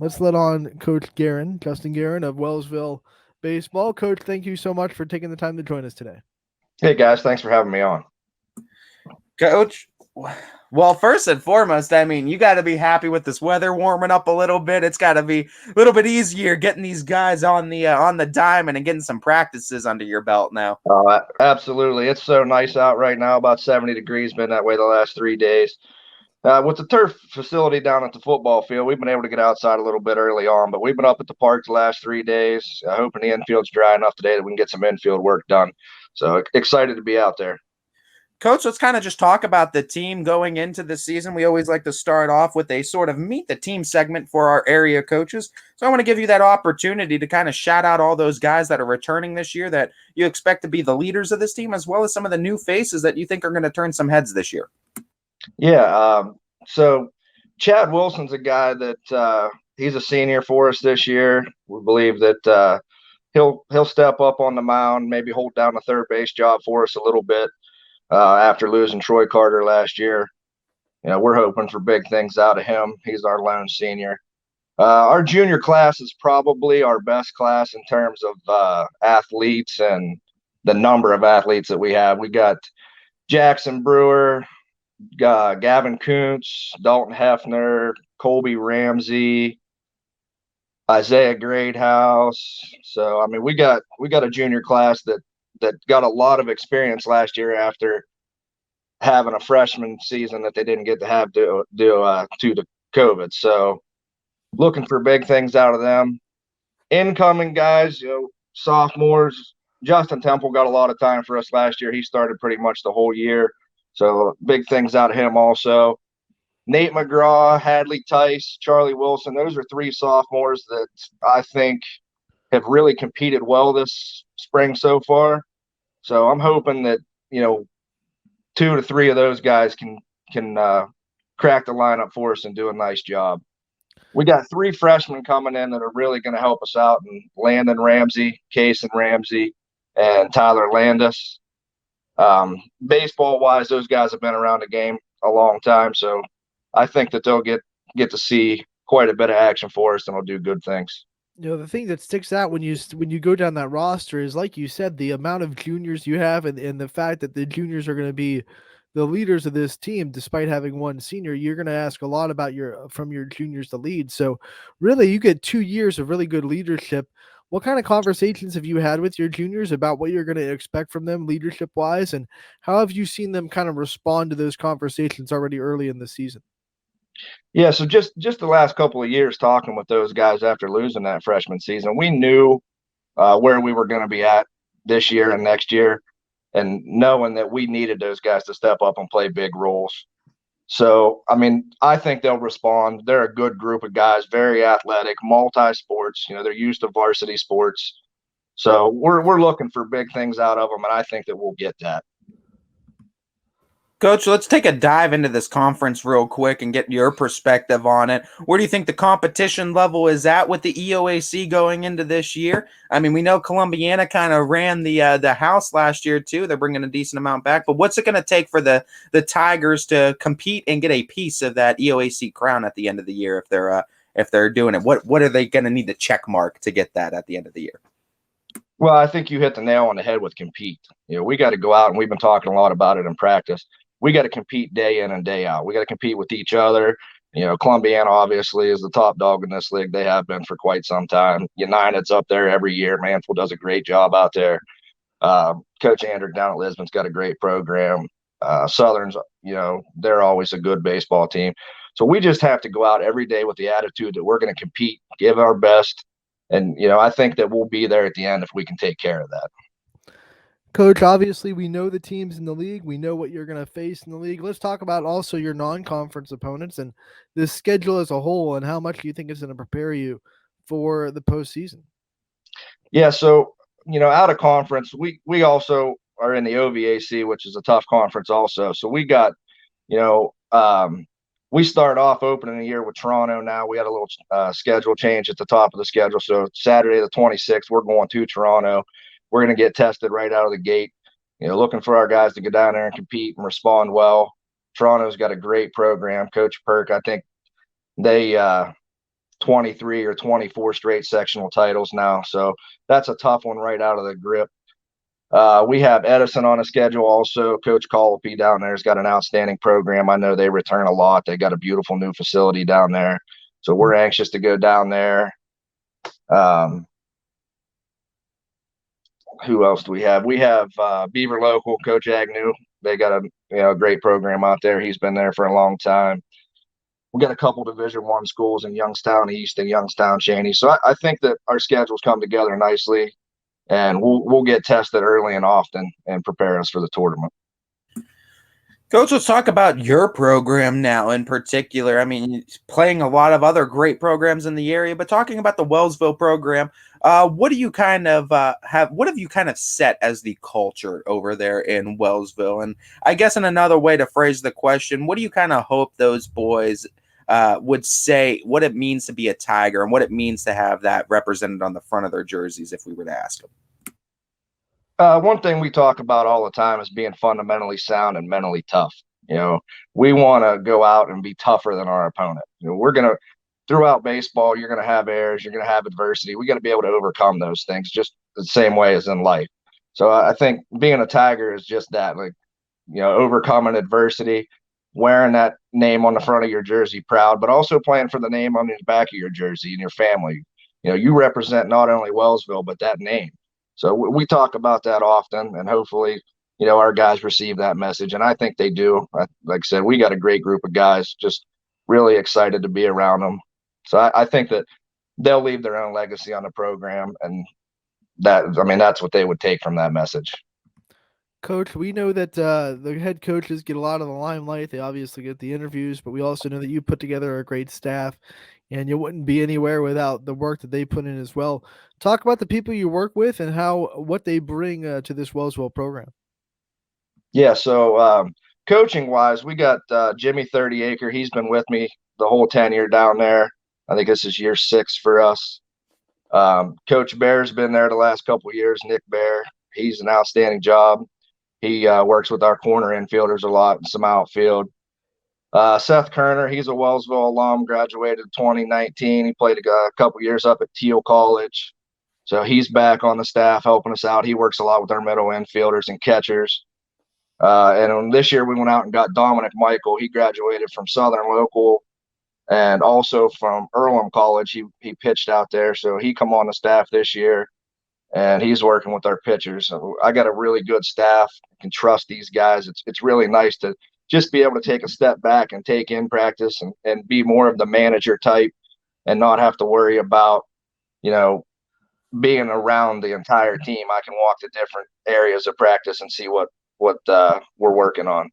Let's let on Coach Gerren, Justin Gerren of Wellsville Baseball. Coach, thank you so much for taking the time to join us today. Hey guys, thanks for having me on. Coach, well, first and foremost, I mean, you got to be happy with this weather warming up a little bit. It's got to be a little bit easier getting these guys on the diamond and getting some practices under your belt now. Absolutely. It's so nice out right now, about 70 degrees, been that way the last 3 days. With the turf facility down at the football field, we've been able to get outside a little bit early on, but we've been up at the park the last 3 days, hoping the infield's dry enough today that we can get some infield work done. So excited to be out there. Coach, let's kind of just talk about the team going into the season. We always like to start off with a sort of meet the team segment for our area coaches. So I want to give you that opportunity to kind of shout out all those guys that are returning this year that you expect to be the leaders of this team, as well as some of the new faces that you think are going to turn some heads this year. Yeah. So Chad Wilson's a guy that he's a senior for us this year. We believe that he'll step up on the mound, maybe hold down the third base job for us a little bit. After losing Troy Carter last year, we're hoping for big things out of him. He's our lone senior. Our junior class is probably our best class in terms of athletes and the number of athletes that we have. We got Jackson Brewer, Gavin Kuntz, Dalton Hefner, Colby Ramsey, Isaiah Greathouse. So I mean, we got a junior class that got a lot of experience last year after having a freshman season that they didn't get to have due to COVID. So looking for big things out of them. Incoming guys, sophomores. Justin Temple got a lot of time for us last year. He started pretty much the whole year. So big things out of him also. Nate McGraw, Hadley Tice, Charlie Wilson. Those are three sophomores that I think have really competed well this spring so far. So I'm hoping that, 2 to 3 of those guys can crack the lineup for us and do a nice job. We got 3 freshmen coming in that are really going to help us out, and Landon Ramsey, Kason Ramsey, and Tyler Landis. Baseball-wise, those guys have been around the game a long time, so I think that they'll get to see quite a bit of action for us and will do good things. The thing that sticks out when you go down that roster is, like you said, the amount of juniors you have, and the fact that the juniors are going to be the leaders of this team. Despite having one senior, you're going to ask a lot about from your juniors to lead. So really, you get 2 years of really good leadership. What kind of conversations have you had with your juniors about what you're going to expect from them leadership wise, and how have you seen them kind of respond to those conversations already early in the season? Yeah, so just the last couple of years talking with those guys after losing that freshman season, we knew where we were going to be at this year and next year, and knowing that we needed those guys to step up and play big roles. So, I mean, I think they'll respond. They're a good group of guys, very athletic, multi-sports. They're used to varsity sports. So we're looking for big things out of them, and I think that we'll get that. Coach, let's take a dive into this conference real quick and get your perspective on it. Where do you think the competition level is at with the EOAC going into this year? I mean, we know Columbiana kind of ran the house last year too. They're bringing a decent amount back, but what's it going to take for the Tigers to compete and get a piece of that EOAC crown at the end of the year if they're doing it? What are they going to need to check mark to get that at the end of the year? Well, I think you hit the nail on the head with compete. We got to go out, and we've been talking a lot about it in practice. We got to compete day in and day out. We got to compete with each other. Columbiana obviously is the top dog in this league. They have been for quite some time. United's up there every year. Mansfield does a great job out there. Coach Andrew down at Lisbon's got a great program. Southern's, they're always a good baseball team. So we just have to go out every day with the attitude that we're going to compete, give our best. And, I think that we'll be there at the end if we can take care of that. Coach, obviously we know the teams in the league. We know what you're going to face in the league. Let's talk about also your non-conference opponents and the schedule as a whole, and how much do you think is going to prepare you for the postseason? Yeah, so, out of conference, we also are in the OVAC, which is a tough conference also. So we got, we start off opening the year with Toronto now. We had a little schedule change at the top of the schedule. So Saturday the 26th, we're going to Toronto. We're going to get tested right out of the gate, looking for our guys to go down there and compete and respond well. Toronto's got a great program. Coach Perk, I think they 23 or 24 straight sectional titles now. So that's a tough one right out of the grip. We have Edison on a schedule also. Coach Colopy down there has got an outstanding program. I know they return a lot. They got a beautiful new facility down there. So we're anxious to go down there. Who else do we have? We have Beaver Local, Coach Agnew. They got a great program out there. He's been there for a long time. We got a couple Division I schools in Youngstown East and Youngstown Cheney. So I think that our schedules come together nicely, and we'll get tested early and often and prepare us for the tournament. Coach, let's talk about your program now in particular. I mean, playing a lot of other great programs in the area, but talking about the Wellsville program, what do you kind of what have you kind of set as the culture over there in Wellsville? And I guess in another way to phrase the question, what do you kind of hope those boys would say what it means to be a Tiger and what it means to have that represented on the front of their jerseys if we were to ask them? One thing we talk about all the time is being fundamentally sound and mentally tough. We want to go out and be tougher than our opponent. We're going to, throughout baseball, you're going to have errors, you're going to have adversity. We got to be able to overcome those things just the same way as in life. So I think being a Tiger is just that, overcoming adversity, wearing that name on the front of your jersey proud, but also playing for the name on the back of your jersey and your family. You represent not only Wellsville, but that name. So we talk about that often, and hopefully, our guys receive that message, and I think they do. Like I said, we got a great group of guys, just really excited to be around them. So I think that they'll leave their own legacy on the program, and that's what they would take from that message. Coach, we know that the head coaches get a lot of the limelight. They obviously get the interviews, but we also know that you put together a great staff, and you wouldn't be anywhere without the work that they put in as well. Talk about the people you work with and what they bring to this Wellsville program. Yeah, so coaching-wise, we got Jimmy 30-Acre. He's been with me the whole tenure down there. I think this is year 6 for us. Coach Bear's been there the last couple of years, Nick Bear. He's an outstanding job. He works with our corner infielders a lot and some outfield. Seth Kerner, he's a Wellsville alum, graduated 2019. He played a couple years up at Teal College. So he's back on the staff helping us out. He works a lot with our middle infielders and catchers. And this year we went out and got Dominic Michael. He graduated from Southern Local and also from Earlham College. He pitched out there. So he come on the staff this year, and he's working with our pitchers. So I got a really good staff. I can trust these guys. It's really nice to just be able to take a step back and take in practice and be more of the manager type and not have to worry about, being around the entire team. I can walk to different areas of practice and see what we're working on.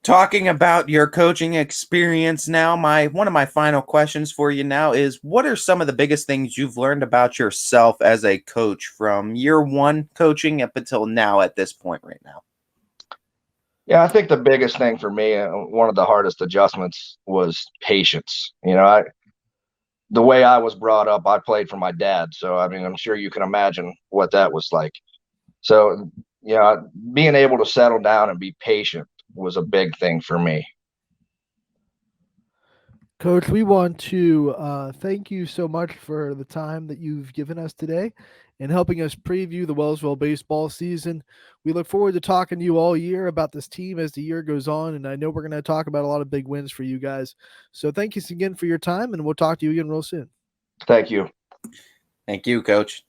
Talking about your coaching experience now, one of my final questions for you now is, what are some of the biggest things you've learned about yourself as a coach from year 1 coaching up until now at this point right now? Yeah, I think the biggest thing for me, one of the hardest adjustments was patience. The way I was brought up, I played for my dad. So, I'm sure you can imagine what that was like. So, being able to settle down and be patient was a big thing for me. Coach, we want to thank you so much for the time that you've given us today and helping us preview the Wellsville baseball season. We look forward to talking to you all year about this team as the year goes on, and I know we're going to talk about a lot of big wins for you guys. So thank you again for your time, and we'll talk to you again real soon. Thank you. Thank you, Coach.